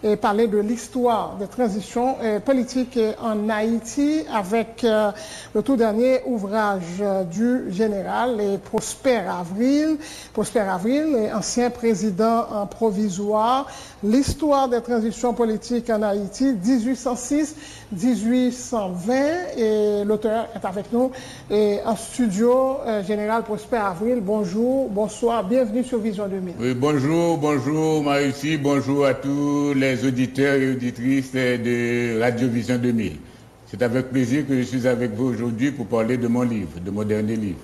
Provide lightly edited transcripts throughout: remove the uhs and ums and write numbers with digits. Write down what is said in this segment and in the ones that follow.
Et parler de l'histoire des transitions politiques en Haïti avec le tout dernier ouvrage du général et Prosper Avril, ancien président provisoire, l'histoire des transitions politiques en Haïti 1806-1820 et l'auteur est avec nous et en studio. Général Prosper Avril, bonjour, bonsoir, bienvenue sur Vision 2000. Oui, bonjour Maïti, bonjour à tous les auditeurs et auditrices de Radio Vision 2000. C'est avec plaisir que je suis avec vous aujourd'hui pour parler de mon livre, de mon dernier livre.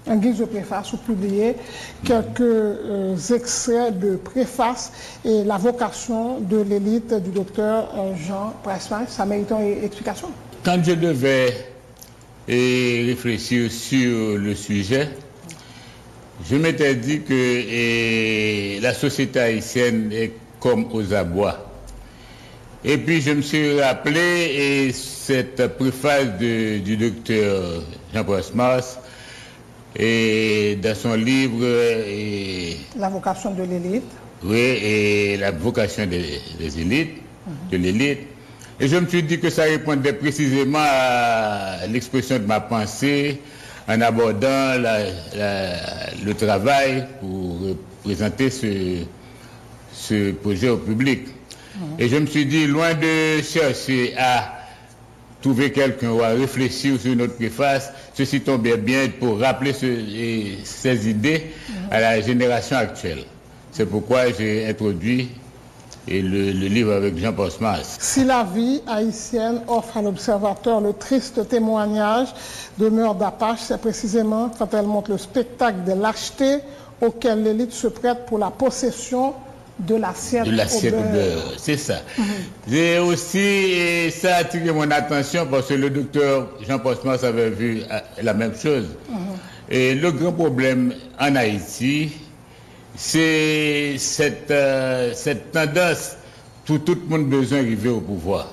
En guise de préface, vous publiez quelques extraits de préface et la vocation de l'élite du docteur Jean Presmas. Ça mérite une explication. Quand je devais réfléchir sur le sujet, je m'étais dit que la société haïtienne est comme aux abois. Et puis je me suis rappelé cette préface du docteur Jean Presmas et dans son livre La vocation de l'élite. Oui, et la vocation des élites, de l'élite. Et je me suis dit que ça répondait précisément à l'expression de ma pensée en abordant le travail pour présenter ce projet au public. Et je me suis dit, loin de chercher à trouver quelqu'un ou à réfléchir sur notre préface, ceci tombait bien pour rappeler ces idées à la génération actuelle. C'est pourquoi j'ai introduit le livre avec Jean Presmas. Si la vie haïtienne offre à l'observateur le triste témoignage de meurtre d'Apache, c'est précisément quand elle montre le spectacle de lâcheté auquel l'élite se prête pour la possession de l'assiette au beurre. C'est ça. J'ai aussi, ça a attiré mon attention parce que le docteur Jean Presmas avait vu la même chose. Et le grand problème en Haïti, c'est cette tendance tout le monde besoin d'arriver au pouvoir.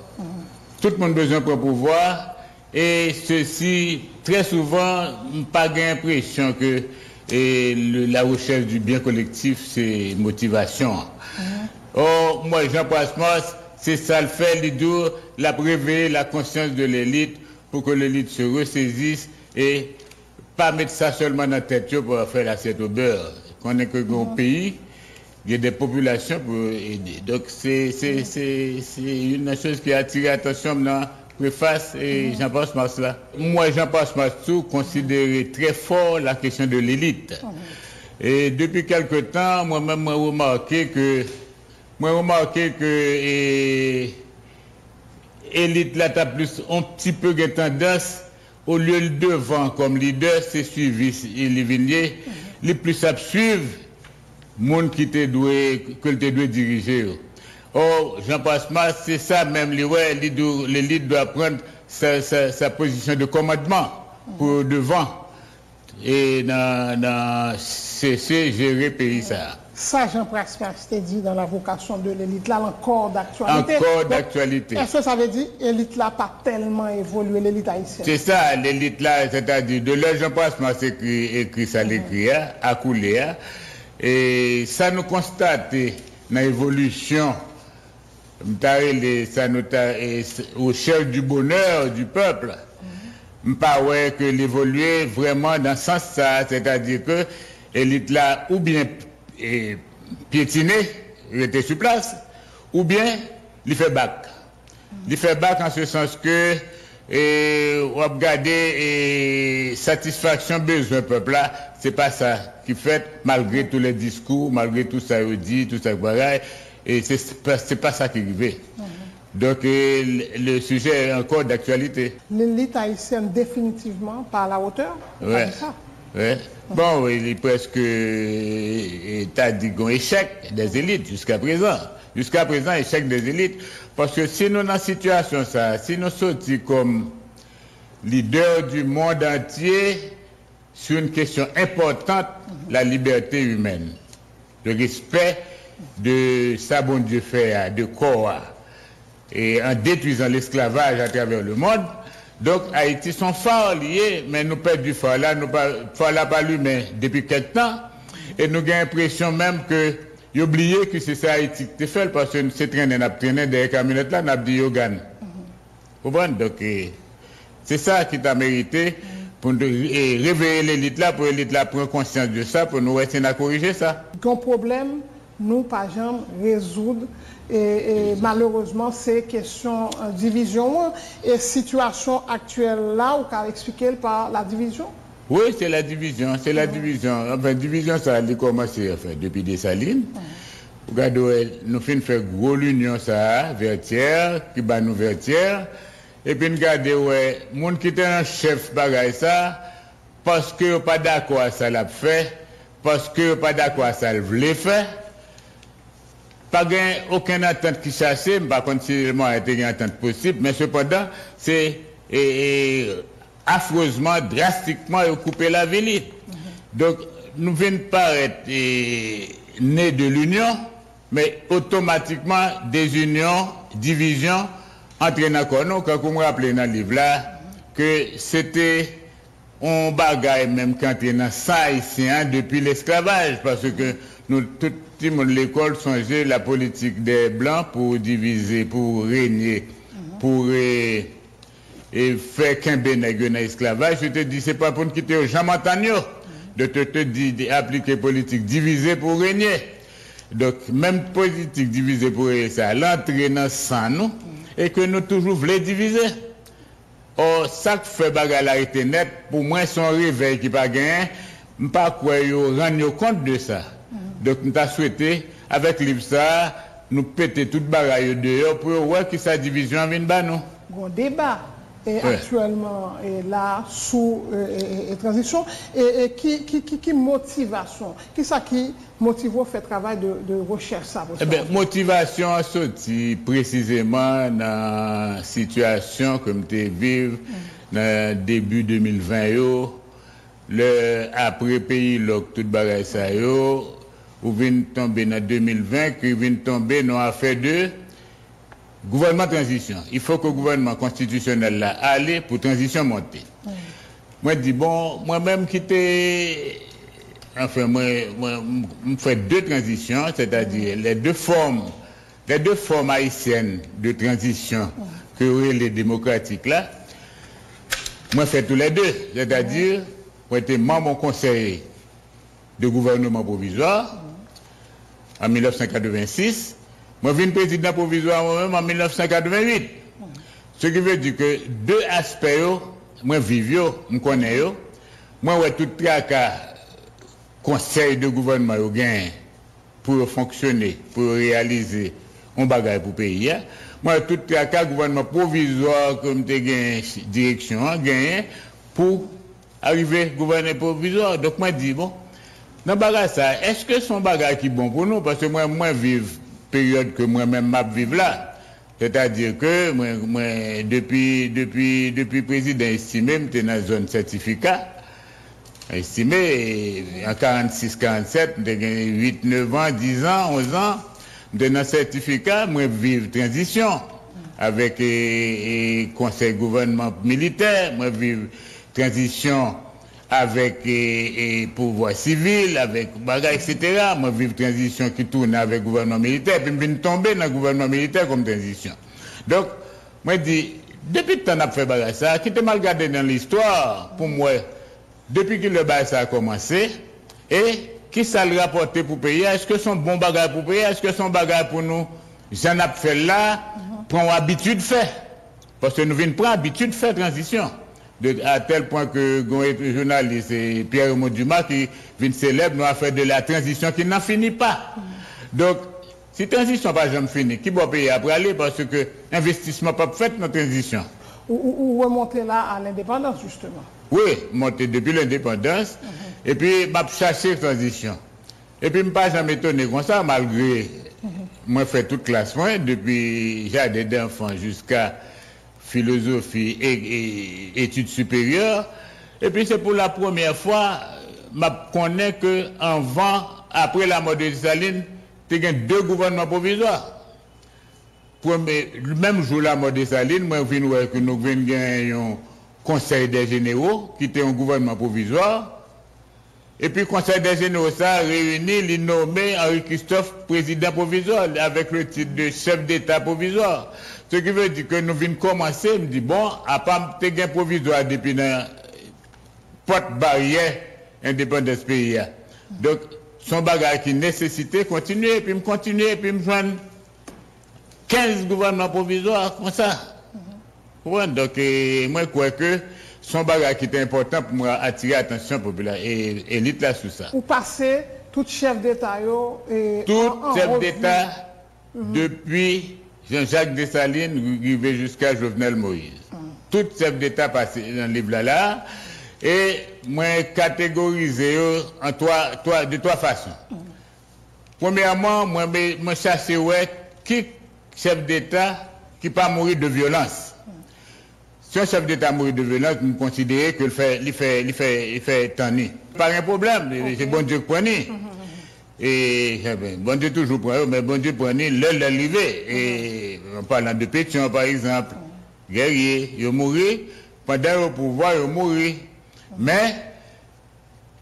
Tout le monde besoin pour pouvoir et ceci, très souvent, pas l'impression que la recherche du bien collectif, c'est motivation. Or, moi, Jean Presmas, c'est ça le fait, l'idée, la préveiller la conscience de l'élite pour que l'élite se ressaisisse et pas mettre ça seulement dans la tête pour faire l'assiette au beurre. Qu'on est que un pays, il y a des populations pour aider. Donc, c'est une chose qui a attiré l'attention dans la préface et Jean Presmas là. Moi, Jean Presmas tout considérait très fort la question de l'élite. Et depuis quelque temps, moi-même, j'ai remarqué que l'élite là, t'as plus un petit peu de tendance, au lieu de devant comme leader, c'est suivi les vigniers, les plus à suivre, monde qui te doit, que te doit diriger. Or, Jean Presmas, c'est ça même, l'élite doit prendre sa position de commandement pour devant et cesser gérer le pays ça. Ça, Jean Presmas t'a dit dans la vocation de l'élite, là, encore d'actualité. Encore d'actualité. Est-ce que ça veut dire que l'élite là pas tellement évolué, l'élite haïtienne? C'est ça, l'élite là, c'est-à-dire de là, Jean Presmas écrit ça, l'écrit, à couler. Et ça nous constate dans l'évolution, ça nous recherche du bonheur du peuple. Pas ouais que l'évoluer vraiment dans ce sens ça, c'est-à-dire que l'élite là, ou bien piétiner, il était sur place, ou bien il fait bac. Il fait bac en ce sens que on va regarder satisfaction besoin peuple là, c'est pas ça qui fait malgré tous les discours, malgré tout ça dit, tout ça pareil, et c'est pas ça qui arrive. Donc le sujet est encore d'actualité. L'élite haïtienne définitivement par la hauteur. Ouais. Ouais. Bon, il est presque t'as dit un échec des élites jusqu'à présent. Jusqu'à présent, échec des élites. Parce que si nous dans la situation ça, si nous sortons comme leader du monde entier sur une question importante, la liberté humaine, le respect de ça bon Dieu fait, de corps, et en détruisant l'esclavage à travers le monde. Donc Haïti sont forts liés, mais nous perdons du fort là, nous pas l'humain depuis quelque temps, et nous avons l'impression même que ils ont oublié que c'est ça Haïti qui fait parce que c'est traîné des camionnettes là, n'a dit Yogan. Vous comprenez? Donc, c'est ça qui t'a mérité pour réveiller l'élite là, pour l'élite là prendre conscience de ça, pour nous essayer de corriger ça. Un problème, nous, pas jamais résoudre. Et malheureusement, c'est question de division et situation actuelle là, on peut expliquer par la division. Oui, c'est la division, c'est la division. Enfin, division, ça a commencé enfin, depuis Dessalines. Regardez, nous faisons gros l'union, ça, Vertière, qui bat nous Vertière. Et puis, regardez, ouais, monde qui était un chef bagaille ça, parce que pas d'accord à ça l'a fait, parce que pas d'accord à ça le voulait faire. Pas aucune attente qui chassait, par contre, si il a été une attente possible, mais cependant, c'est affreusement, drastiquement couper la ville. Donc, nous venons paraître nés de l'union, mais automatiquement des unions, divisions, entraînant quoi. Nous, quand vous me rappelez dans le livre là, que c'était un bagaille même quand on a ça ici, depuis l'esclavage, parce que nous, tout le monde de l'école songeait la politique des Blancs pour diviser, pour régner, pour faire qu'un bénéfice dans l'esclavage. Je te dis, c'est pas pour nous quitter au Jean-Montagnot de te dire d'appliquer politique divisée pour régner. Donc, même politique divisée pour régner, ça l'entraîne sans nous, et que nous toujours voulons diviser. Or, ça qui fait bagarre la été net, pour moi, son réveil qui pas gagné, pas quoi yo rendre compte de ça. Donc, nous avons souhaité, avec l'IFSA, nous péter toute bagarre dehors pour voir que sa division vient de nous. Bon débat. Et actuellement là sous transition et qui motivation qui ça qui motive au fait travail de recherche ça motivation a sorti précisément dans la situation comme tu vive dans début 2020 le après pays loc toute bagaille ça yo ou vient tomber dans 2020 qui vient tomber dans affaire de gouvernement transition. Il faut que le gouvernement constitutionnel là aille pour transition monter. Moi dis bon, moi-même qui était enfin moi fais deux transitions, c'est-à-dire les deux formes haïtiennes de transition que les démocratiques là. Moi fais tous les deux, c'est-à-dire moi j'étais membre au conseil de gouvernement provisoire en 1986. Moi, je suis président provisoire moi-même en 1988. Ce qui veut dire que deux aspects, moi, vivre, je connais, moi, ouais, tout le conseil de gouvernement pour fonctionner, pour réaliser un bagage pour le pays. Moi, tout le gouvernement provisoire, comme tu as direction, pour arriver à gouverner provisoire. Donc, moi, je dis, bon, dans le bagage, est-ce que son bagage qui est bon pour nous? Parce que moi, vive période que moi-même m'a vivre là. C'est-à-dire que moi depuis président estimé, j'étais dans la zone certificat. Estimé en 46-47, j'étais 8, 9 ans, 10 ans, 11 ans, j'étais dans le certificat, moi vivre transition avec conseil gouvernement militaire, moi vivre transition avec pouvoir civil, avec bagages, etc. Moi, vivre transition qui tourne avec le gouvernement militaire, puis je viens tomber dans le gouvernement militaire comme transition. Donc, moi, je dis, depuis que tu as fait bagages ça, qui t'a mal gardé dans l'histoire, pour moi, depuis que le bagage a commencé, et qui ça le rapporté pour payer, est-ce que son bon bagage pour payer, est-ce que son bagage pour nous, j'en ai fait là, prend habitude de faire. Parce que nous venons prendre habitude de faire transition. À tel point que le journaliste Pierre Dumas qui vient célèbre nous a fait de la transition qui n'en finit pas. Donc, si la transition n'a pas jamais fini, qui va payer après aller parce que l'investissement n'a pas fait dans la transition. Ou remonter là à l'indépendance, justement. Oui, monter depuis l'indépendance. Et puis, m'a cherché la transition. Et puis, je ne pas jamais étonné comme ça, malgré moi, fait toute classe, depuis jardin d'enfants jusqu'à philosophie et études supérieures. Et puis c'est pour la première fois, je connais que après la mort de Dessalines, il y a deux gouvernements provisoires. Le même jour la mort de Dessalines, moi je vois que nous avons un conseil des généraux qui était un gouvernement provisoire. Et puis, le Conseil des généraux, ça réuni, il nommé Henri-Christophe président provisoire, avec le titre de chef d'État provisoire. Ce qui veut dire que nous venons commencer, me dit, bon, à part te gain provisoire depuis la porte barrière indépendance pays. Donc, son bagage qui nécessitait continuer, puis me continuer, puis me joindre 15 gouvernements provisoires, comme ça. Ouais, donc, moi, je crois que son bagage qui était important pour moi attirer l'attention populaire et élite là sous ça. Ou passer tout chef d'État, tout chef d'État depuis Jean-Jacques Dessalines arrivé jusqu'à Jovenel Moïse. Tout chef d'État passé dans le livre là. Et moi catégorisé de trois façons. Premièrement, moi chercher qui chef d'État qui pas mourir de violence. Si un chef d'État mourit de violence, nous considérons qu'il fait tanner. Pas un problème, c'est bon Dieu qui prend. Et bon Dieu toujours prend, mais bon Dieu prend l'heure l'arrivée. Et en parlant de Pétion, par exemple, guerrier, il mourit, pendant le pouvoir, il mourit. Mais,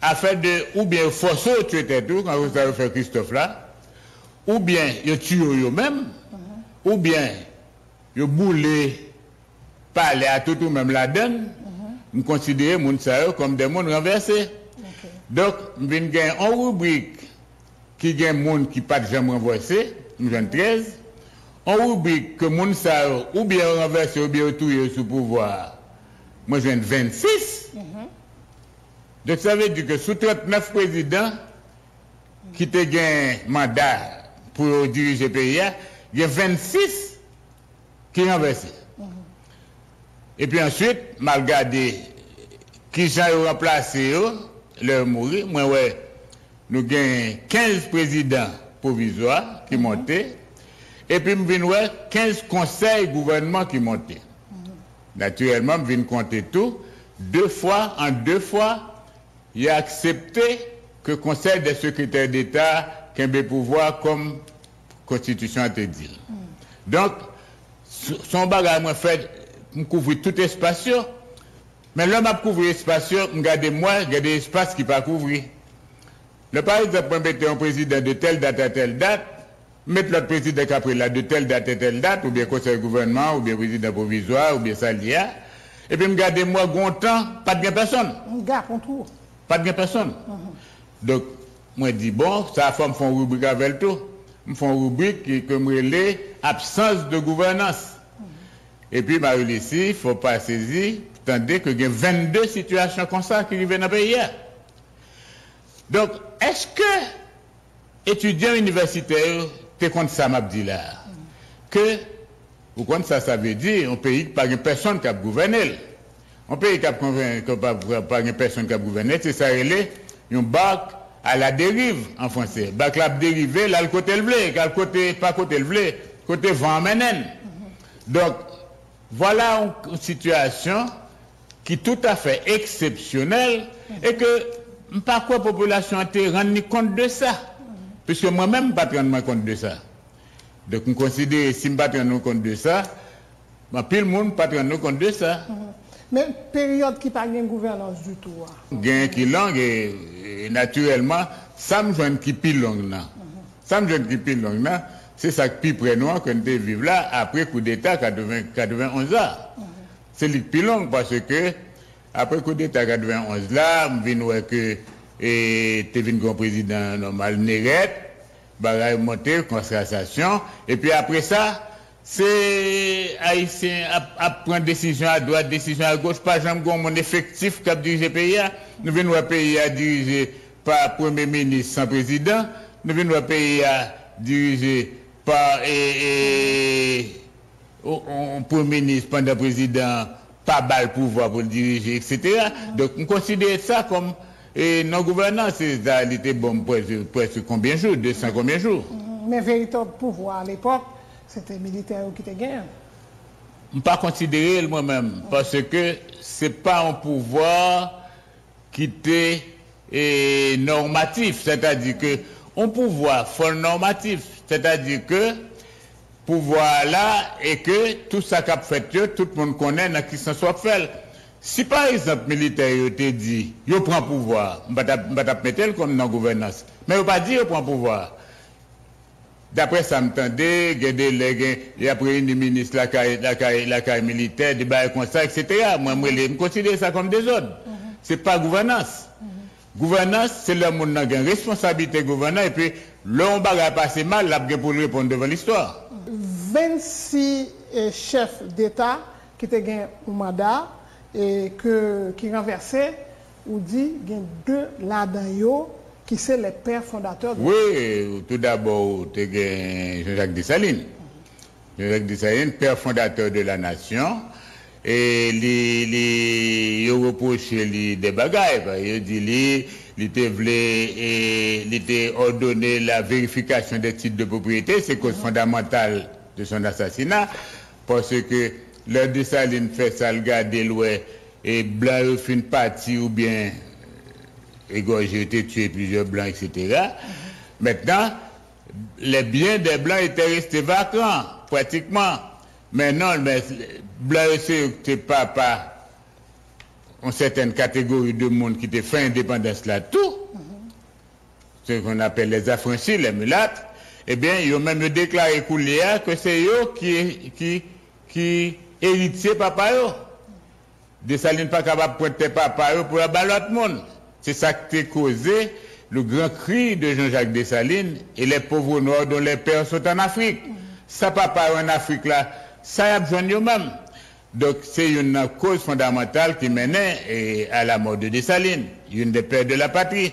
afin de, ou bien forcer au tuer tout, quand vous avez fait Christophe là, ou bien il tue eux-mêmes, ou bien il boule parler à tout ou même la donne, nous considérons les gens comme des mondes renversés. Donc, nous avons une rubrique qui est des gens qui ne sont pas jamais renversés, nous avons 13. Une rubrique que les gens ou bien renversés ou bien tués sous pouvoir, moi j'ai 26. Donc ça veut dire que sous 39 présidents qui ont un mandat pour diriger le pays, il y a 26 qui sont renversés. Et puis ensuite, mal regardé qui ont remplacé leur mourir, moi ouais, nous avons 15 présidents provisoires qui montaient, et puis nous avons 15 conseils gouvernement qui montaient. Naturellement, nous venons compter tout. En deux fois, il a accepté que le Conseil des secrétaires d'État ait des pouvoirs comme la Constitution a été dit. Donc, son bagage m'a fait couvrir tout espace. Mais là, je couvrir l'espace, regardez-moi, il y a des espaces qui ne sont pas couverts. Par exemple, mettre un président de telle date à telle date, mettre l'autre président après là de telle date à telle date, ou bien conseil gouvernement, ou bien président provisoire, ou bien salia. Et puis, regardez-moi, longtemps, pas de bien personne. Pas de bien personne. Donc, moi, je dis, bon, ça me fait une rubrique avec tout. Je fais une rubrique qui me relève absence de gouvernance. Et puis, ici, il ne faut pas saisir, tandis qu'il y a 22 situations comme ça qui arrivent dans le pays. Donc, est-ce que étudiants universitaires, tu contre ça, m'a dit là, que, vous comprenez ça veut dire, un pays qui n'a pas personne qui a gouverné. Un pays qui n'a pas personne qui a gouverné, c'est ça, il est un bac à la dérive en français. Bac la dérivé, là, le côté le blé, pas côté le blé, côté vent menen. Donc, voilà une situation qui est tout à fait exceptionnelle et que, par quoi la population a été rendue compte de ça. Puisque moi-même, je ne suis pas compte de ça. Donc, je considère, si je ne suis pas compte de ça, puis le monde ne suis pas compte de ça. Mais période qui n'a pas de gouvernance du tout. Gain qui longue et naturellement, ça me joint qui pile longue là. Ça me joint qui pile longue là, c'est ça qui près nous qu'on devait vivre là après coup d'état 91 ans. C'est le pile long parce que après coup d'état 91 là, je viens voir que tu es venu comme président normal Néret, bagaille monté, concertation, et puis après ça, c'est haïtien à prendre décision à droite, décision à gauche, pas jamais mon effectif qui a dirigé le pays. Nous venons un pays à diriger par premier ministre sans président, nous venons un pays à diriger par un premier ministre pendant président, pas bal pouvoir pour le diriger, etc. Donc on considère ça comme non-gouvernance, ça était bon presque combien de jours, 200 combien de jours. Mais véritable pouvoir à l'époque, c'était militaire qui était gagné. Je ne peux pas considérer moi-même, parce que ce n'est pas un pouvoir qui était normatif, c'est-à-dire que un pouvoir fort normatif, c'est-à-dire que pouvoir là et que tout ça qu'a fait, tout le monde connaît dans qui s'en soit fait. Si par exemple, militaire te dit, yo prend pouvoir, je vais mettre comme dans la gouvernance, mais yo pas dit yo prend pouvoir. D'après ça, m'entendait, il y a pris une ministre, la caille militaire, des bails comme ça, etc. Moi, je considère ça comme des ordres. C'est pas gouvernance. Gouvernance, c'est le monde qui a une responsabilité gouvernante, et puis, l'on va passer mal, là, pour répondre devant l'histoire. 26 chefs d'État qui ont gagné un mandat, et qui renversait, ou dit, il y a 2 là-dedans, qui sont les pères fondateurs. Oui, tout d'abord, tu as Jean-Jacques Dessalines. Jean-Jacques Dessalines, père fondateur de la nation, et il reproché des bagailles. Il dit, il était ordonné la vérification des titres de propriété, c'est cause fondamentale de son assassinat, parce que le Dessalines fait ça, le gars d'Eloué, et blanc fin partie ou bien égorgé, été tué plusieurs blancs, etc. Maintenant, les biens des blancs étaient restés vacants, pratiquement. Mais non, blanc, c'est pas une certaine catégorie de monde qui était fait indépendance là, tout. Ce qu'on appelle les affranchis, les mulattes. Eh bien, ils ont même déclaré coulier que c'est eux qui héritier papa yo. Dessalines pas capable de pointer papa yo pour la balle l'autre monde. C'est ça qui a causé le grand cri de Jean-Jacques Dessalines et les pauvres noirs dont les pères sont en Afrique. Ça papa en Afrique là, ça a besoin eux-mêmes. Donc c'est une cause fondamentale qui menait à la mort de Dessalines, une des pères de la patrie.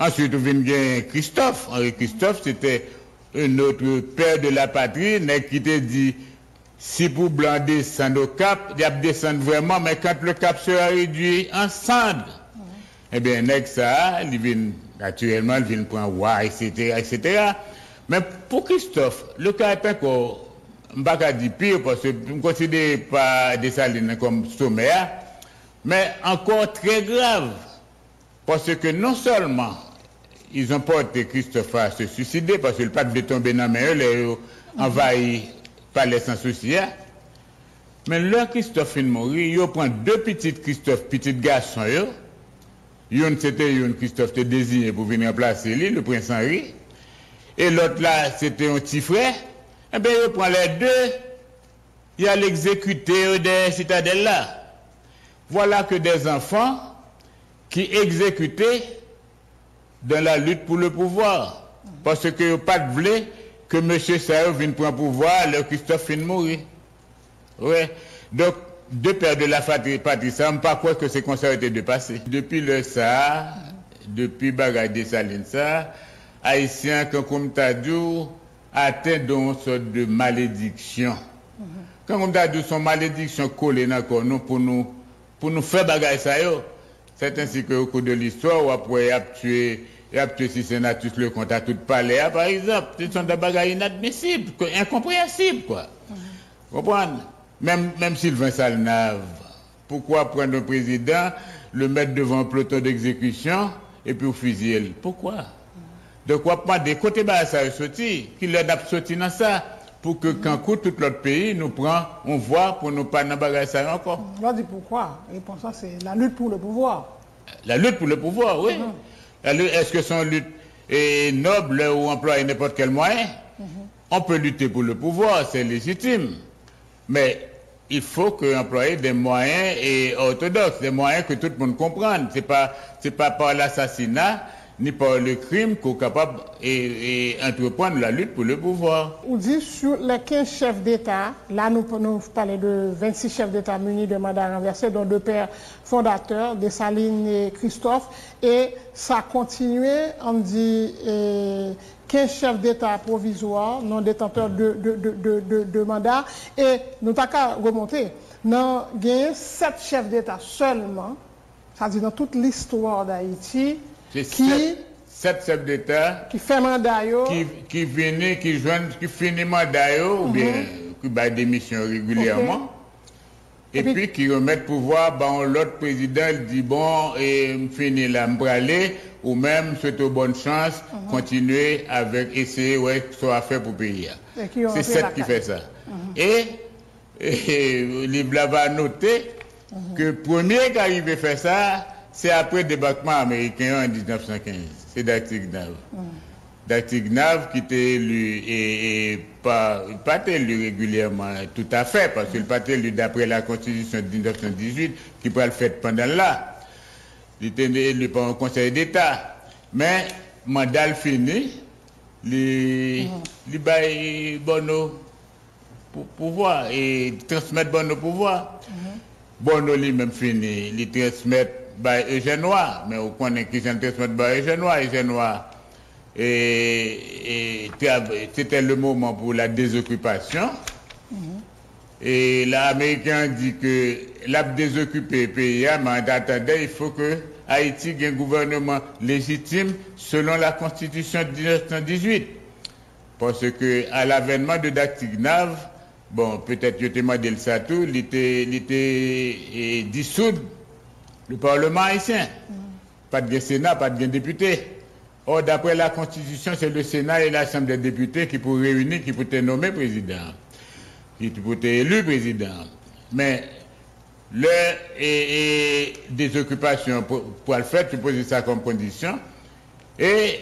Ensuite, on vient Christophe. Henri Christophe, c'était un autre père de la patrie, qui te dit, si pour blanc descendre au cap, il y a descendre vraiment, mais quand le cap sera réduit en cendres, eh bien, ça, il vient, naturellement, il vient prendre roi, etc. Mais pour Christophe, le cas est encore, je ne vais pas dire pire, parce que je ne considère pas Dessalines comme sommaire, mais encore très grave, parce que non seulement ils ont porté Christophe à se suicider, parce que le pas de tomber dans la main, il est envahi par les sans-soucis, mais là, Christophe est mort, il prend 2 petites Christophe, petits garçons, c'était Christophe te désigné pour venir remplacer lui, le prince Henri. Et l'autre là, c'était un petit frère. Eh bien, il prend les 2, il a l'exécuté des citadelles là. Voilà que des enfants qui exécutaient dans la lutte pour le pouvoir. Parce que pas de voulu que M. Sao vienne prendre pouvoir, le Christophe finit mourir. Ouais. Donc, 2 pères de la patrie, ça ne pas quoi que c'est comme ça a été de passer. Depuis le ça, depuis Bagay Dessalines, ça, Haïtiens, comme tu as dit, atteint d'une sorte de malédiction. Comme tu as dit, son malédiction collée pour nous faire Bagay ça, c'est ainsi qu'au cours de l'histoire, ou après, il a tué si sénatus le compte à tout palais, par exemple. Ce sont des bagailles inadmissibles, incompréhensibles, quoi. Comprenez? Même Sylvain Salnave, pourquoi prendre un président, le mettre devant un peloton d'exécution et puis fusiller? Pourquoi? De quoi pas des côtés bas ça est sorti, qu'il a sorti dans ça, pour que quand coûte tout l'autre pays nous prend, on voit pour nous pas dans bagage ça encore. On dit pourquoi? Et pour ça, c'est la lutte pour le pouvoir. La lutte pour le pouvoir, oui. Est-ce que son lutte est noble ou emploie n'importe quel moyen? On peut lutter pour le pouvoir, c'est légitime. Mais il faut employer des moyens orthodoxes, des moyens que tout le monde comprenne. C'est pas par l'assassinat ni par le crime qu'on est capable d'entreprendre la lutte pour le pouvoir. On dit sur les 15 chefs d'État, là nous parlons de 26 chefs d'État munis de mandat renversé, dont 2 pères fondateurs, Dessalines et Christophe, et ça a continué, on dit 15 chefs d'État provisoires, non détenteurs de mandat, et nous n'avons qu'à remonter. Nous avons gagné 7 chefs d'État seulement, c'est-à-dire dans toute l'histoire d'Haïti, qui 7 chefs d'État qui fait mandat qui finit mandat ou bien qui bat des missions régulièrement et puis qui remettent pouvoir l'autre président dit bon et finit là m'braler ou même souhaiter bonne chance continuer avec essayer soit à faire pour payer. C'est 7 qui fait ça. Et il va noter que le premier qui arrive à faire ça, c'est après le débarquement américain en 1915. C'est Dactignav. Dactignav qui était élu et pas élu régulièrement, tout à fait, parce qu'il n'est pas élu d'après la Constitution de 1918, qui peut le faire pendant là. Il était élu par un Conseil d'État. Mais, mandat fini, il baille Bono pour pouvoir et transmettre Bono pouvoir. Bono lui-même fini, il transmet par Eugène Noir, mais on connaît qui s'en transmet par Eugène Noir. Eugène Noir, et c'était le moment pour la désoccupation. Et l'Américain dit que l'a désoccupé le pays, mais en attendant, il faut que Haïti ait un gouvernement légitime selon la Constitution de 1918. Parce que à l'avènement de Dactignav, bon, peut-être que je demandé ça tout, il était dissout le Parlement haïtien. Pas de Sénat, pas de député. Or, d'après la Constitution, c'est le Sénat et la Chambre des députés qui pourraient réunir, qui pourraient nommer président, qui pourraient élu président. Mais des occupations pour le faire, tu poses ça comme condition. Et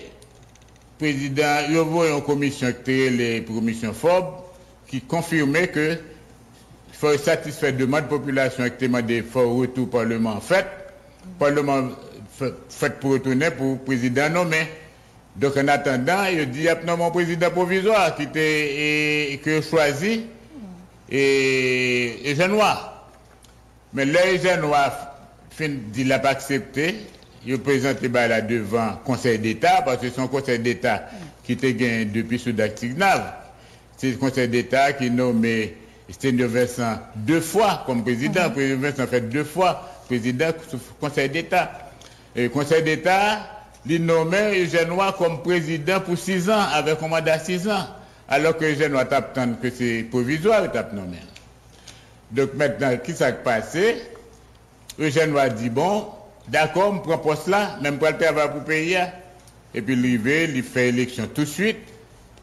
le président, il y a une commission créée, les commissions FOB, qui confirmait que il faut satisfaire la demande de la population qui demandait faut retour au Parlement fait. Parlement fait pour retourner pour le président nommé. Donc en attendant, il dit qu'il y a un président provisoire qui était choisi et Eugène Noir. Mais là, Eugène Noir il n'a pas accepté. Il a présenté là devant le Conseil d'État, parce que c'est un Conseil d'État qui était gagné depuis sous Dactignav. C'est le Conseil d'État qui nommé Sténio Vincent 2 fois comme président. Sténio Vincent fait 2 fois président du Conseil d'État. Et le Conseil d'État, il nommé Eugène Noir comme président pour 6 ans, avec un mandat 6 ans. Alors que Eugène Noir t'attend que c'est provisoire, il t'a nommé. Donc maintenant, qui s'est passé? Eugène Noir dit, bon, d'accord, on prend poste là, même pas le travail pour payer. Et puis il fait élection tout de suite,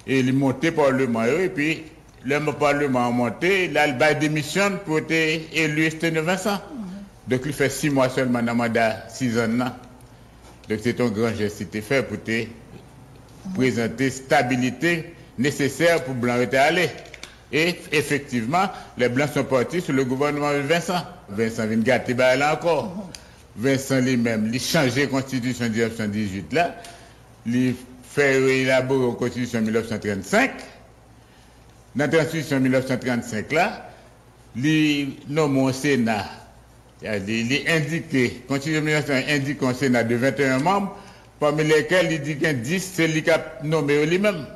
et il monte au Parlement, et puis le Parlement a monté, là il démissionne pour être élu Sténio Vincent. Donc il fait 6 mois seulement dans le mandat, 6 ans. Donc c'est un grand geste qui était fait pour te présenter stabilité nécessaire pour Blanc être allé. Et effectivement, les Blancs sont partis sur le gouvernement de Vincent. Vincent vient gâter là encore. Vincent lui-même, il a changé la constitution de 1918 là, il fait élaborer la constitution de 1935. Dans la constitution de 1935 là, il nomme un Sénat. Il est indiqué, la constitution de 1935 indique un Sénat de 21 membres, parmi lesquels il dit qu'il 10, c'est lui qui a nommé lui-même.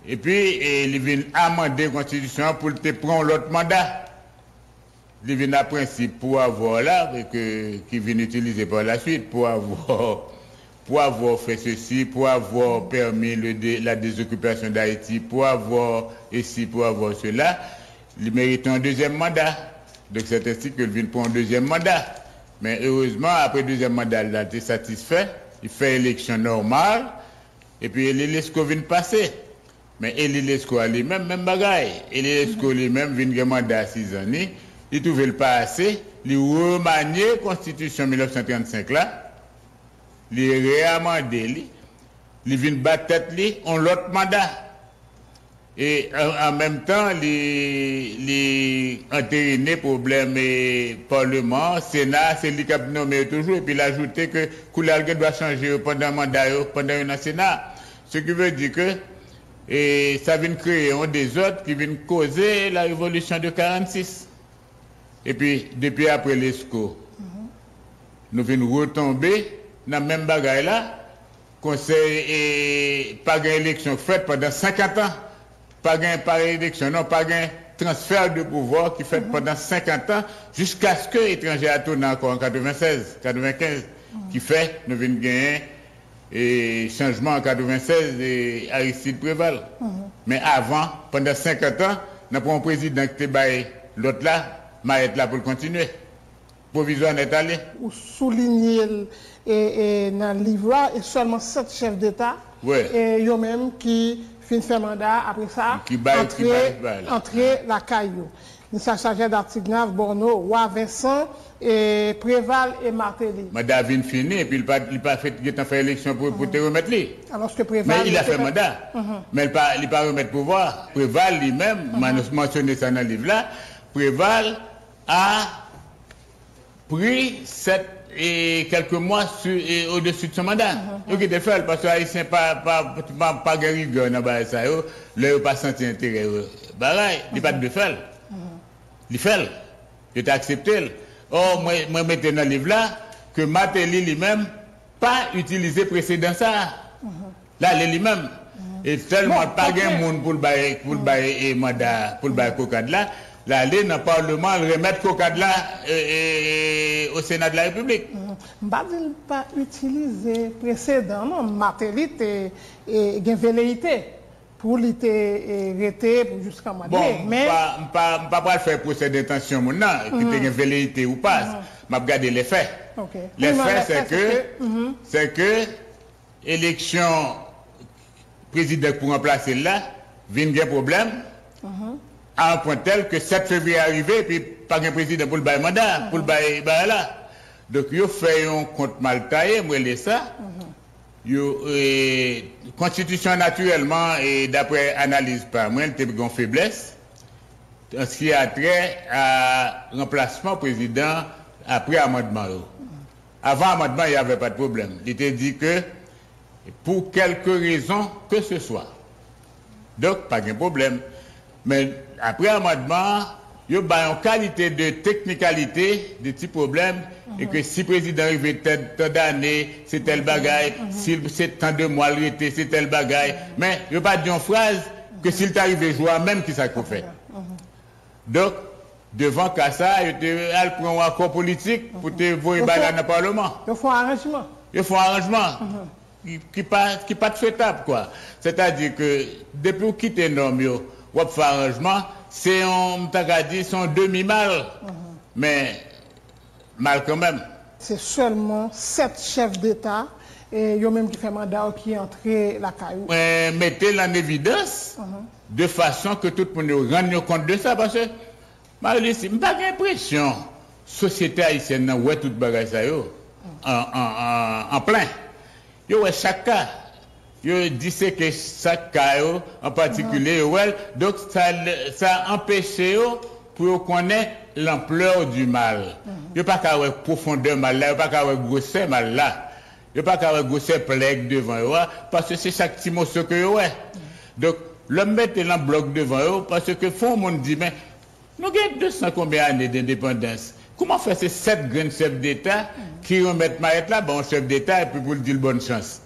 Et puis, il vient amender la constitution pour prendre l'autre mandat. Il vient à principe pour avoir là, qui vient utiliser par la suite, pour avoir fait ceci, pour avoir permis la désoccupation d'Haïti, pour avoir ici, pour avoir cela, il mérite un deuxième mandat. Donc c'est ainsi qu'il vient pour un deuxième mandat. Mais heureusement, après le deuxième mandat, il a été satisfait, il fait élection normale, et puis Elie Lescaut vient passer. Mais Elie Lescaut lui-même, même bagaille. Elie Lescaut lui-même vient un mandat à 6 années. Il trouvait le pas assez, il remanié la Constitution 1935 là, il réamendé, il vient battre tête, on l'autre mandat. Et en même temps, il entériné problème et Parlement, Sénat, c'est lui qui a nommé toujours, et puis il a ajouté que Koulalgue doit changer pendant le mandat, pendant un Sénat. Ce qui veut dire que ça vient créer un des autres qui vient causer la révolution de 1946. Et puis, depuis après l'ESCO, nous venons retomber dans la même bagaille là. Conseil et pas d'élection faite pendant 50 ans. Pas d'élection, non, pas de transfert de pouvoir qui fait pendant 50 ans jusqu'à ce que l'étranger a tourné encore en 96, 95, qui fait, nous venons gagner et changement en 96 et Aristide Préval. Mais avant, pendant 50 ans, nous avons un président qui était l'autre là. Mais être là pour continuer. Provisoire n'est allé. Vous soulignez dans le livre là, et seulement 7 chefs d'État, et eux-mêmes qui finissent faire mandat après ça, entrer la caillou. Ministre chargé d'Artignac, Borno, Roi Vincent, et Préval et Martelly. Mandat vient fini et puis il pas fait élection pour te remettre lui. Alors que Préval. Mais il a fait mandat. Mais il n'a pas remettre pouvoir. Préval lui-même, mentionné ça dans le livre là, Préval a pris quelques mois au-dessus de son mandat. Il était fait parce que les Haïtiens pas de rigueur dans ça. Là, ils pas senti intérêt. Il pas de faire. Il fait. Il a accepté. Or, moi, mettez dans le livre là que Martelly lui-même pas utilisé précédent ça. Là, lui-même. Et tellement pas de monde pour le bailler mandat, pour le bailler cocade là. Là, aller dans le Parlement, remettre cocade là au Sénat de la République. Je pas utiliser précédent. Non, Martelly a une velléité pour l'été pour jusqu'à mois de mai. Mais je ne pas faire procès d'intention maintenant, qui a une velléité ou pas. Je vais regarder les faits. Les faits, c'est que l'élection président pour remplacer là, vient un problème. À un point tel que 7 février arrivé, puis pas un président pour le bail mandat, pour le bail là. Donc, ils ont fait un compte mal taillé, moi, ça. Constitution naturellement, et d'après analyse par moi, elle a une faiblesse. En ce qui a trait à remplacement président après amendement. Avant amendement, il n'y avait pas de problème. Il était dit que, pour quelque raison que ce soit. Donc, pas de problème. Mais après amendement, il y a une qualité de technicalité, de petits problèmes, et que si le président arrive tant d'années, c'est tel bagaille, si c'est tant de mois, c'est tel bagaille. Mais il n'y a pas d'une phrase que s'il t'arrive joie, même qui ça qu'on fait. Donc, devant ça, il prend un accord politique pour te voir dans le Parlement. Il faut un arrangement. Il faut un arrangement. Qui pas souhaitable, quoi. C'est-à-dire que depuis qu'on quitte les normes, on fait un arrangement, c'est un demi-mal, mais mal quand même. C'est seulement 7 chefs d'État, et il y a même qui fait mandat qui est entré la caillou. Mettez-le en évidence, de façon que tout le monde rende compte de ça, parce que, je n'ai pas l'impression, société haïtienne, ouais, tout le bagage en plein. Yo chaque cas, yo dit que chaque cas en particulier, donc ça empêche pour connaître l'ampleur du mal. Yo pas qu'à profondeur mal là, yo pas qu'à grosseur mal là. Yo pas qu'à grosseur plague devant yo parce que c'est chaque petit morceau que yo Donc l'homme mettre l'en bloc devant yo parce que font monde dit mais nous avons 200 combien d'années d'indépendance. Comment faire ces 7 grands chefs d'État qui remettent Maïette là, bon chef d'État, et puis pour lui dire bonne chance.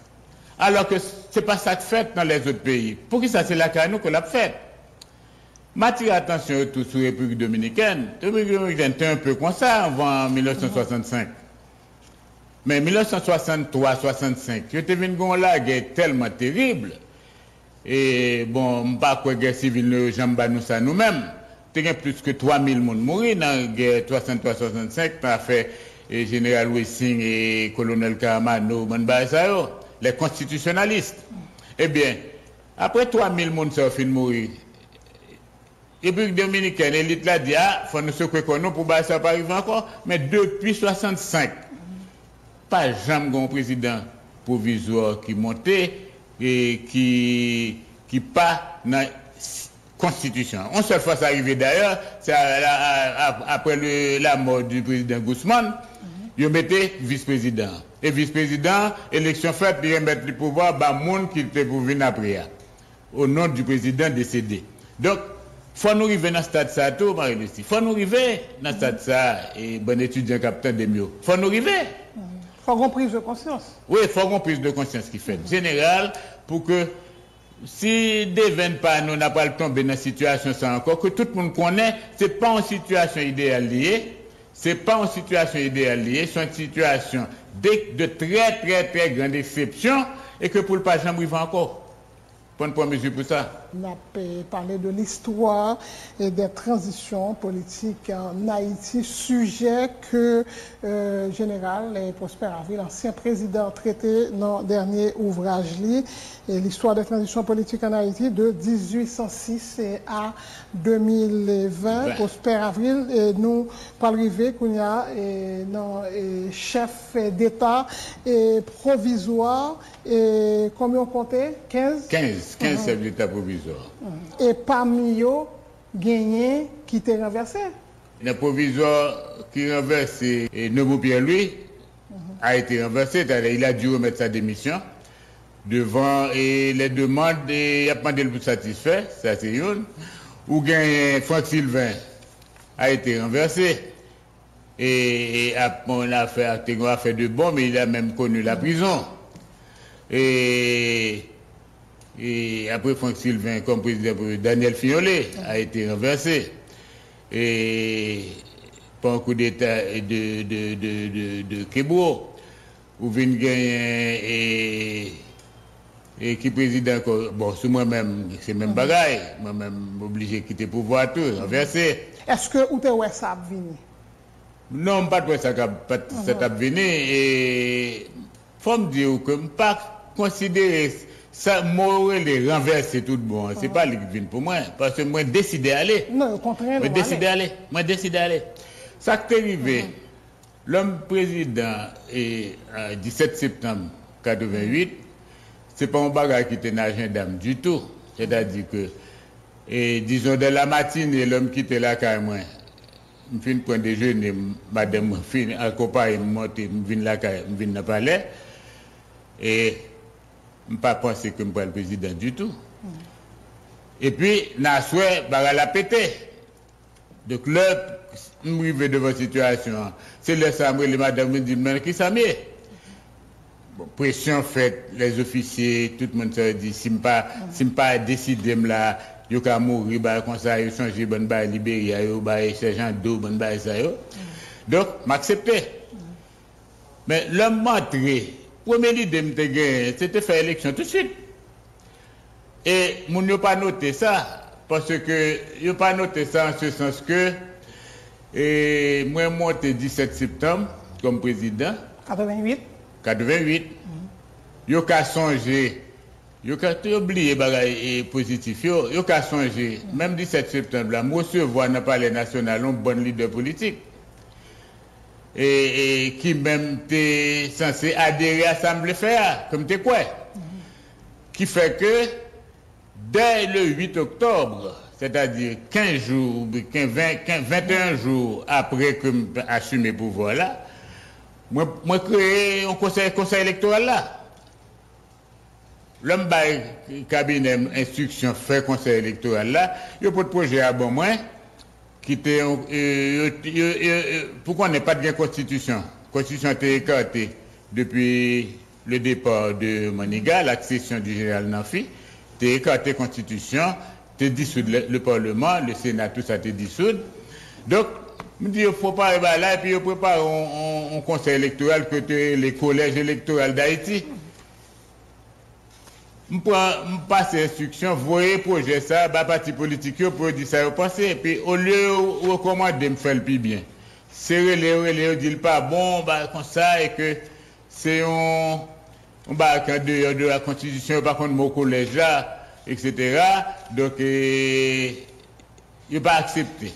Alors que ce n'est pas ça que fait dans les autres pays. Pour qui ça, c'est la CANO que l'a fait. M'attire attention tout sur la République dominicaine. La République dominicaine était un peu comme ça avant 1965. Mais 1963-65, je te venu une la guerre tellement terrible. Et bon, je ne sais pas quoi guerre civile, nous avons ça nous-mêmes. Il y a plus que 3000 personnes morts dans la guerre 63-65, a fait général Wessing et colonel Caramano, les constitutionnalistes. Eh bien, après 3000 personnes sont mourir, la République dominicaine, l'élite l'a dit, il faut nous secouer pour que ça pas arriver encore. Mais depuis 65, pas jamais un président provisoire qui montait et qui pas dans Constitution. On seule fois ça arrivé d'ailleurs, c'est après la mort du président Guzman, il mettait vice-président. Et vice-président, élection faite, il remettre le pouvoir à monde qui était pour venir après, au nom du président décédé. Donc, il faut nous arriver dans ce stade ça, tout, Marie-Lucie. Il faut nous arriver dans ce stade ça, et bon étudiant capitaine de mieux. Il faut nous arriver. Il faut qu'on prise de conscience. Oui, il faut qu'on prise de conscience qui fait. Général, pour que si devine pas, nous n'a pas le tomber dans la situation, ça encore, que tout le monde connaît, ce n'est pas une situation idéale liée, c'est pas une situation idéale liée, c'est une situation de très, très, très grande exception, et que pour le pas jamais arriver encore. Prendre pour mesure pour ça. On a parlé de l'histoire et des transitions politiques en Haïti, sujet que Général et Prosper Avril, ancien président, traité dans le dernier ouvrage et l'histoire des transitions politiques en Haïti de 1806 à 2020. Ouais. Prosper Avril, et nous parlons qu'on y a chef d'État provisoire, et combien on comptait? 15 chefs d'État provisoire. Et parmi eux, gagné qui était renversé. Le provisoire qui est renversé, Nobo Pierre-Louis, a été renversé, il a dû remettre sa démission devant les demandes, et il a demandé le satisfait, ça c'est une. Ou gagné Franck Sylvain a été renversé. Et on a fait de bon, mais il a même connu la prison. Et après Franck Sylvain, comme président, Daniel Fiolet a été renversé. Et par un coup d'État de Kébro, où vient gagner et qui président encore. Bon, c'est moi-même, c'est même bagaille. Moi-même obligé de quitter le pouvoir, tout, renversé. Est-ce que vous avez ça venu? Non, pas de ça a venu. Et il faut me dire que je ne pas considérer ça, moi, les renverser tout bon. C'est pas le qui vient pour moi. Parce que moi, décidé d'aller. Non, au contraire. Moi, décidé d'aller. Ça qui est arrivé, l'homme président, et 17 septembre 88, c'est pas un bagage qui était dans l'agenda du tout. C'est-à-dire que, disons, de la matinée, l'homme qui était là, quand même, je finis pour déjeuner, madame, je finis à Copa, je monte, je viens là, je viens dans le palais. Et je ne pas penser que je suis le président du tout. Et puis, Nasoué, bah, la pété. Donc, là, je suis devant la situation. C'est le samedi, les madame me disent, mais qui s'en est? Bon, pression faite, les officiers, tout le monde se dit, si je pas décidé, là, je vais mourir, comme ça, je vais changer, je vais libérer, je vais sergent d'eau, je vais ça. Donc, m'accepter. Mais l'homme montré, première idée, c'était faire élection tout de suite. Et je n'ai pas noté ça, parce que je n'ai pas noté ça en ce sens que, moi, je monté 17 septembre comme président. 88. Je n'ai songé, je n'ai oublié les positifs, je n'ai songé, même 17 septembre, là, moi, je vois dans le palais national un bon leader politique. Et qui même était censé adhérer à l'Assemblée faire, comme t'es quoi. Qui fait que, dès le 8 octobre, c'est-à-dire 15 jours, 21 jours après que j'ai assumé le pouvoir là, moi créé un conseil électoral là. L'homme du cabinet instruction fait conseil électoral là, il y a pas de projet à bon moins. Pourquoi on n'a pas de constitution? La constitution a été écartée depuis le départ de Maniga, l'accession du général Nanfi. Tu as écarté la constitution, tu as dissous le Parlement, le Sénat, tout ça t'est dissous. Donc, je me dis, il ne faut pas aller là et puis on prépare un conseil électoral que les collèges électoraux d'Haïti. Je passe l'instruction, voyez projet ça, parti politique, pour dire ça, passer. Et puis, au lieu de recommander de me faire le plus bien, serrer les dire pas bon, comme ça, et que c'est un de la Constitution, par contre, mon collège là, etc. Donc, il n'a pas accepté.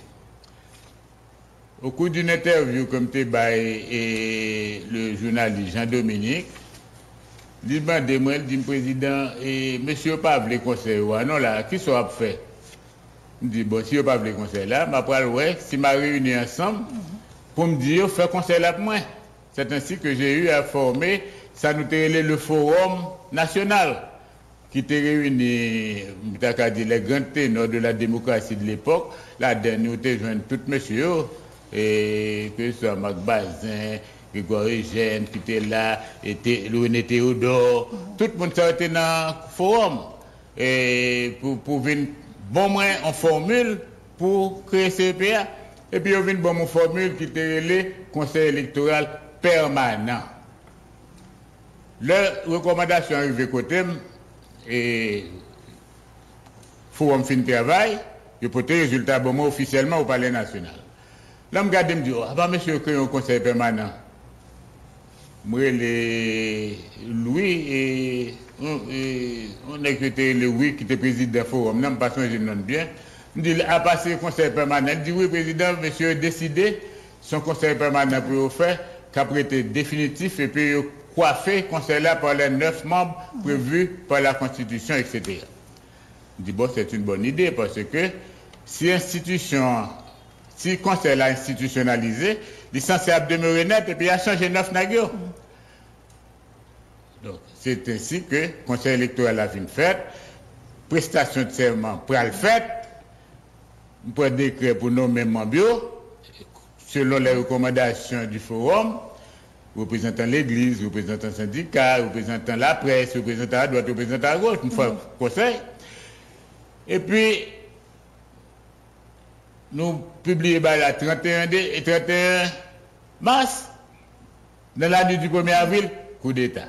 Au cours d'une interview, comme tu le journaliste Jean-Dominique, il m'a dit, président, et monsieur pas le conseil, non là, qui soit fait? Je dis, bon, si vous pas le conseil là, si m'a réuni ensemble, pour me dire, faire conseil là pour moi. C'est ainsi que j'ai eu à former, ça nous était le forum national, qui était réuni, les grands ténors de la démocratie de l'époque, là-dedans, nous étions joints tous messieurs, et que ce soit Marc Bazin, Grégoire Eugène qui était là, Louis Théodore, tout le monde était dans le forum et pour venir bon moins en formule pour créer CPA. Et puis on vient bon mon formule qui était le conseil électoral permanent. La recommandation arrivée côté et forum fin travail, il peut des résultats bon officiellement au Palais national. Là, je regarde et me dit, ah bah monsieur, créé un conseil permanent. Moi, Louis et on a écouté le Louis qui était président du forum, je ne pas changer le nom bien. Il dit, à passer le conseil permanent. Il dit, oui, président, monsieur a décidé, son conseil permanent pour faire, qu'après été définitif et puis coiffé, conseil là par les 9 membres prévus par la Constitution, etc. Il dit, bon, c'est une bonne idée parce que si le conseil a institutionnalisé, il est censé demeurer net et puis il a changé 9 nagos. Donc, c'est ainsi que le conseil électoral a fait fait, prestation de serment pour le fait, pour décret pour nommer membres, selon les recommandations du forum, représentant l'Église, représentant le syndicat, représentant la presse, représentant la droite, représentant la gauche, une fois le conseil. Et puis, nous publions le 31 mars, dans la nuit du 1er avril, coup d'État.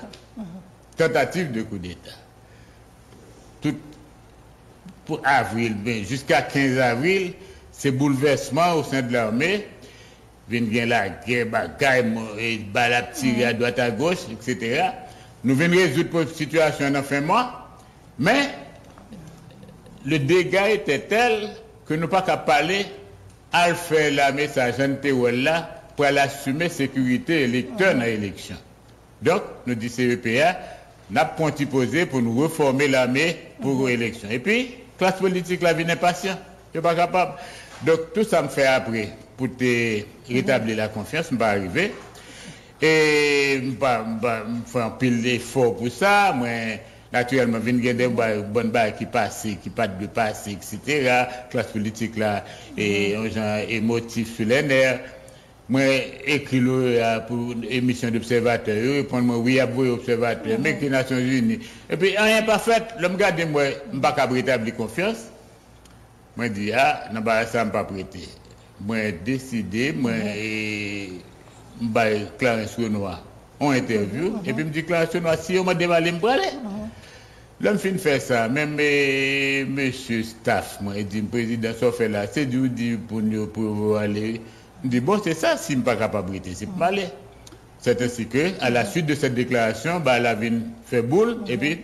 Tentative de coup d'État. Tout pour avril, jusqu'à 15 avril, c'est bouleversement au sein de l'armée. Vient la guerre, bagaille, la tirer à droite à gauche, etc. Nous venons résoudre la situation en fin de mois, mais le dégât était tel que nous ne pouvons pas parler à faire la message en là pour assumer sécurité électeur dans l'élection. Donc, nous disons CEPA, nous avons posé pour nous reformer l'armée pour l'élection. Et puis, classe politique, la vie n'est patient, je ne suis pas capable. Donc, tout ça me fait après, pour te rétablir la confiance, je ne vais pas arriver. Et je vais faire un pile d'efforts pour ça. Moi, naturellement, il y a des bonnes barres qui passent, qui pas de passer, etc. Classe politique là, et un genre émotif sur les nerfs. Moi, écrit pour une émission d'observateur, répondre oui, à vous, observateur, mais les Nations Unies. Et puis, rien pas fait, je me regarde, moi, je ne vais pas rétablir confiance. Moi, je dis, ça ne va pas prêter. Moi, décidé, moi, Clarence Renoir, on interview, et puis je me dis, Clarence Renoir, si on m'a dévalé, je me aller. L'homme fin faire ça, même monsieur Staff, moi, il dit, président, ça fait là, c'est du pour nous, pour aller. Je dis, bon, c'est ça, si je ne suis pas capable de prêter, c'est pas aller. C'est ainsi que, à la suite de cette déclaration, la ville fait boule, et puis,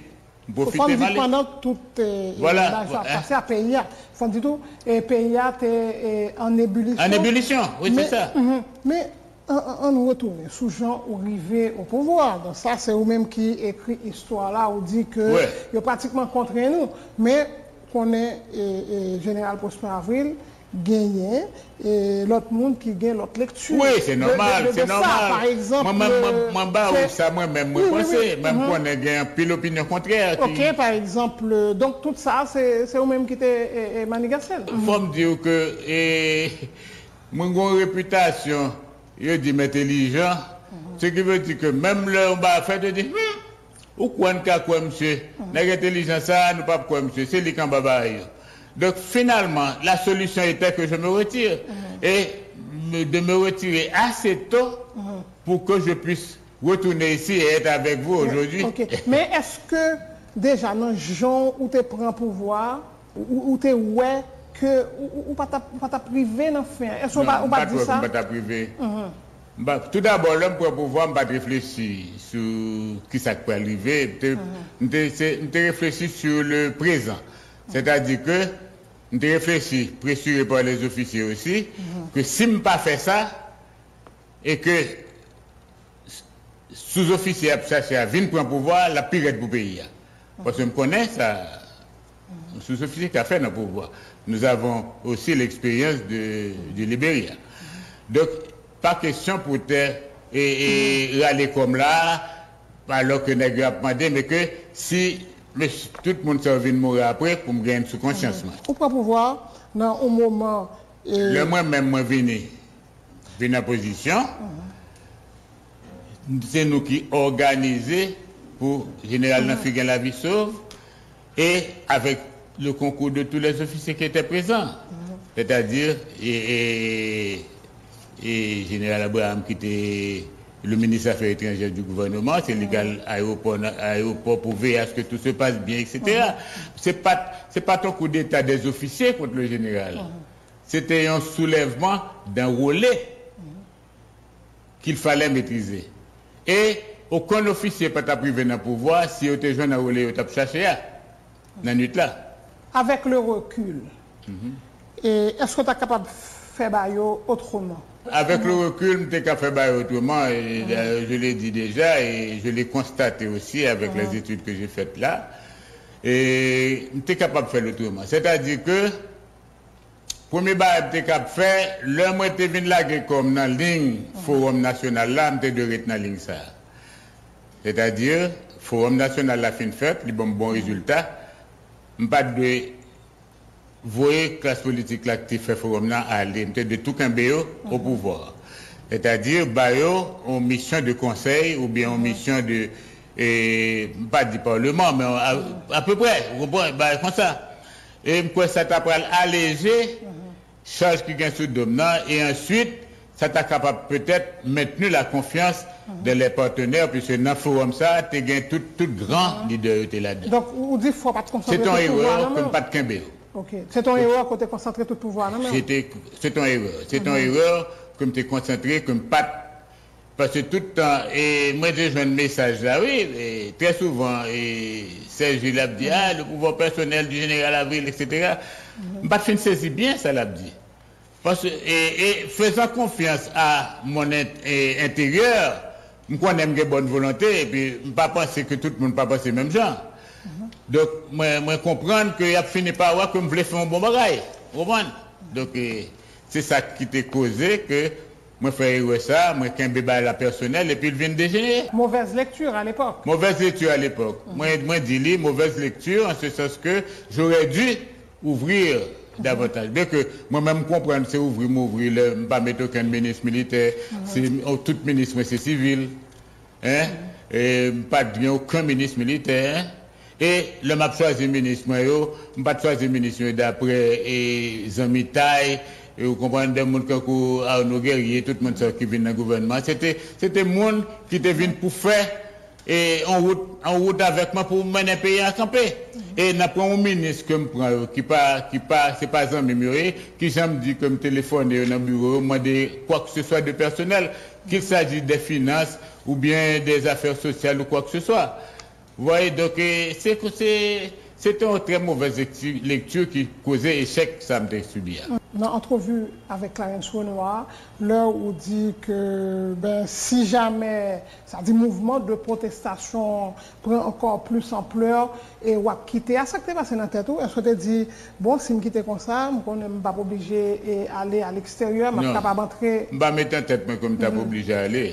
profiter mal. Pendant tout l'argent passé à PIA, faut dire tout, PIA est en ébullition. En ébullition, oui, c'est ça. Mais on retourne sous Jean arrivé au pouvoir. Donc ça, c'est vous-même qui écrit l'histoire là, où dit que il est pratiquement contre nous. Mais qu'on est général Prosper Avril gagné et l'autre monde qui gagne l'autre lecture. Oui, c'est normal, c'est normal. Ça, par exemple, moi-même, on a gagné pile opinion contraire. Ok, par exemple, donc tout ça, c'est vous-même qui était manigancé. Il faut me dire que moi, j'ai une réputation, je dis intelligent, ce qui veut dire que même là, on va faire de dire, ou quoi, monsieur, l'intelligence, ça, nous pas quoi, monsieur, c'est les cambabaïs. Donc finalement, la solution était que je me retire et de me retirer assez tôt pour que je puisse retourner ici et être avec vous aujourd'hui. Okay. Mais est-ce que déjà dans Jean où tu prends pouvoir, où tu ouais que ou pas ta privé dans fin, est-ce qu'on va dire ça? Pas ta privé. Tout d'abord, l'homme pour pouvoir me réfléchir sur qui ça peut arriver. Je réfléchis sur le présent. C'est-à-dire que je réfléchis, pressuré par les officiers aussi, que si je ne pas fait ça, et que sous-officier a cherché à venir prendre pouvoir, la pire pour le pays. Parce que je connais ça, sous-officier qui a fait notre pouvoir. Nous avons aussi l'expérience de Libéria. Donc, pas question pour aller comme là, alors que nous avons demandé, mais que si tout le monde s'en vient de mourir après pour me gagner sous conscience. Pourquoi pouvoir, dans un moment... Le moi-même, moi, venu en position, c'est nous qui organisons pour Général Nafigan la vie sauve, et avec le concours de tous les officiers qui étaient présents, c'est-à-dire et Général Abraham qui était le ministre des Affaires étrangères du gouvernement, c'est légal aéroport pour veiller à ce que tout se passe bien, etc. C'est pas ton coup d'état des officiers contre le général. C'était un soulèvement d'un relais qu'il fallait maîtriser. Et aucun officier peut pas privé dans le pouvoir si tu es jeune à relais, tu as cherché dans la nuit là. Avec le recul, est-ce que tu es capable de faire autrement? Avec le recul, je suis capable de faire autrement. Et, je l'ai dit déjà et je l'ai constaté aussi avec les études que j'ai faites là. Et je suis capable de faire autrement. C'est-à-dire que, premier bail, je suis capable de faire, l'homme était venu là comme dans la ligne Forum National là, je suis de rester dans la ligne ça. C'est-à-dire, Forum National la fin de fête, il bon résultat. Je pas de voyez classe politique là qui fait forum là aller de tout un BO au pouvoir. C'est-à-dire bayo en mission de conseil ou bien en mission de pas du parlement mais à peu près vous comprenez comme ça. Et quoi ça t'a alléger charge qui gagne sous dominant et ensuite ça t'a capable peut-être maintenir la confiance de les partenaires puisque dans le forum ça tu gagnes tout grand leader là-dedans. Donc on dit faut pas te concentrer. C'est ton erreur comme pas de Kembe. Ok. C'est ton erreur quand tu es concentré tout le pouvoir, non? C'est ton erreur. C'est ton erreur comme tu es concentré, comme pas. Parce que tout le temps, et moi j'ai un message là, oui, et très souvent, et Serge l'a dit, le pouvoir personnel du général Avril, etc. Je ne pas saisir bien ça l'a dit. Parce que, et faisant confiance à mon intérieur, je connais une bonne volonté, et puis je ne pas penser que tout le monde ne pas penser même genre. Donc, moi comprendre qu'il a fini par voir que je voulais faire un bon bagage. Donc, c'est ça qui t'a causé que moi fais ça, moi qu'un bébé à la personnelle et puis il vient de dégénérer. Mauvaise lecture à l'époque. Mauvaise lecture à l'époque. Moi dis mauvaise lecture en ce sens que j'aurais dû ouvrir davantage. Bien que moi-même comprendre, c'est m'ouvrir, ne pas mettre aucun ministre militaire, tout ministre c'est civil, hein, et pas de aucun ministre militaire. Hein? Et le m'a choisi ministre, moi, je pas choisi ministre d'après Zami Taille, et vous comprenez, des gens comme Arnaud Guerrier, tout le monde qui vient dans le gouvernement. C'était des gens qui étaient venus pour faire en route avec moi pour mener un pays à camper. Et n'a pas un ministre que je prends, c'est pas Zami Muré, qui j'aime dire comme téléphone dans le bureau, moi de quoi que ce soit de personnel, qu'il s'agisse des finances ou bien des affaires sociales ou quoi que ce soit. Vous voyez, donc c'était une très mauvaise lecture qui causait échec, ça me subi. Dans l'entrevue avec Clarence Renoir, là où dit que si jamais, ça dit mouvement de protestation prend encore plus ampleur et ou a quitté, à ça que tu passé dans la tête, est-ce que tu dit, bon, si je quitte comme ça, je ne suis pas obligé d'aller à l'extérieur, je ne suis pas capable d'entrer. Je ne vais pas mettre en tête comme tu n'es pas obligé d'aller.